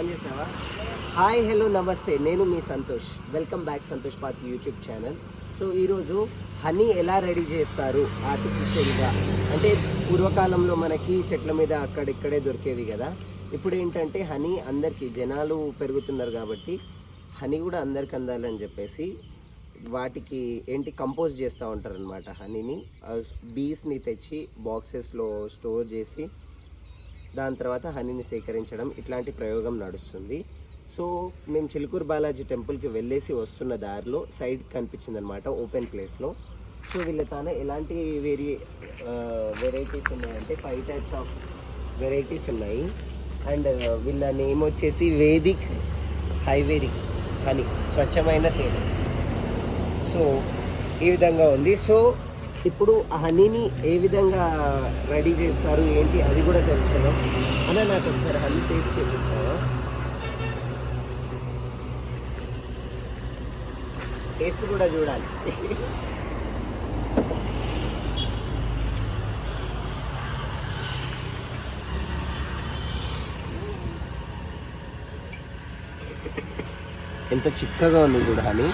On చేసావా? Hi hello నమస్తే, నేను మీ Santosh. Welcome back Santosh Path YouTube channel. So ఈరోజు హనీ ఎలా రెడీ చేస్తారు ఆర్టిఫిషియల్గా, అంటే పూర్వకాలంలో మనకి చెట్ల మీద అక్కడిక్కడే దొరికేవి కదా. ఇప్పుడు ఏంటంటే హనీ అందరికీ, జనాలు పెరుగుతున్నారు కాబట్టి హనీ కూడా అందరికి అందాలని చెప్పేసి వాటికి ఏంటి కంపోజ్ చేస్తూ ఉంటారు అనమాట. హనీని బీస్ని తెచ్చి బాక్సెస్లో స్టోర్ చేసి దాని తర్వాత హనీని సేకరించడం, ఇట్లాంటి ప్రయోగం నడుస్తుంది. సో మేము చిలుకూరు బాలాజీ టెంపుల్కి వెళ్ళేసి వస్తున్న దారిలో సైడ్ కనిపించింది అనమాట, ఓపెన్ ప్లేస్లో. సో వీళ్ళ తానే ఎలాంటి వెరైటీస్ ఉన్నాయంటే 5 types ఆఫ్ వెరైటీస్ ఉన్నాయి. అండ్ వీళ్ళ నేమ్ వచ్చేసి వేదిక్ హైవేరిక్ హనీ, స్వచ్ఛమైన తేనె. సో ఈ విధంగా ఉంది. సో ఇప్పుడు ఆ హనీని ఏ విధంగా రెడీ చేస్తారు ఏంటి అది కూడా తెలుసుకుందాం. అలా నాకు ఒకసారి హనీ టేస్ట్ చేపిస్తావా? టేస్ట్ కూడా చూడాలి. ఎంత చిక్కగా ఉంది చూడ హనీ.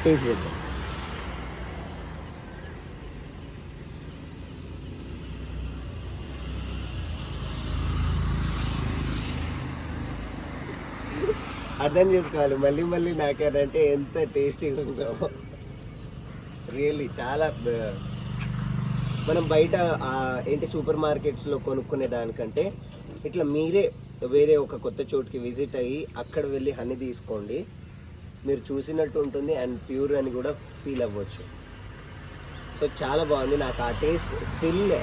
టేస్ట్ చేద్దాం. అర్థం చేసుకోవాలి, మళ్ళీ మళ్ళీ నాకేనంటే ఎంత టేస్టీగా ఉందో. రియల్లీ చాలా. మనం బయట ఏంటి సూపర్ మార్కెట్స్లో కొనుక్కునే దానికంటే ఇట్లా మీరే వేరే ఒక కొత్త చోటుకి విజిట్ అయ్యి అక్కడ వెళ్ళి హనీ తీసుకోండి, మీరు చూసినట్టు ఉంటుంది అండ్ ప్యూర్ అని కూడా ఫీల్ అవ్వచ్చు. సో చాలా బాగుంది, నాకు ఆ టేస్ట్ స్టిల్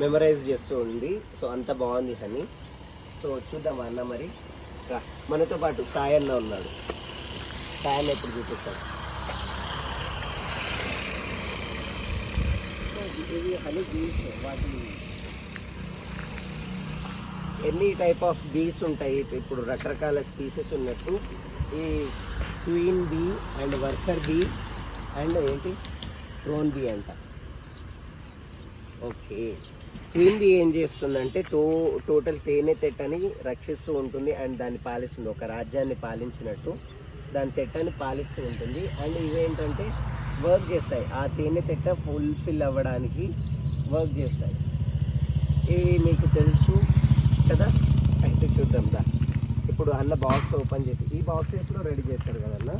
మెమరైజ్ చేస్తూ ఉంది. సో అంత బాగుంది హనీ. సో చూద్దాం అన్న, మరి మనతో పాటు సాయి అన్న ఉన్నాడు. సాయి అన్న ఎప్పుడు చూపిస్తాడు. ఇవి హనీ బీస్, వాటి ఎన్ని టైప్ ఆఫ్ బీస్ ఉంటాయి. ఇప్పుడు రకరకాల స్పీసెస్ ఉన్నట్టు ఈ queen bee and worker bee and ఏంటి డ్రోన్ బీ అంట. ఓకే, క్వీన్ బీ ఏం చేస్తుందంటే టోటల్ తేనె తెట్టని రక్షిస్తూ ఉంటుంది అండ్ దాన్ని పాలిస్తుంది. ఒక రాజ్యాన్ని పాలించినట్టు దాని తెట్టని పాలిస్తూ ఉంటుంది. అండ్ ఇవేంటంటే వర్క్ చేస్తాయి, ఆ తేనె తెట్ట ఫుల్ఫిల్ అవ్వడానికి వర్క్ చేస్తాయి. ఇవి మీకు తెలుసు కదా, అయితే చూద్దాం దా. ఇప్పుడు అన్న బాక్స్ ఓపెన్ చేసి ఈ బాక్సెస్లో రెడీ చేస్తారు కదన్నా.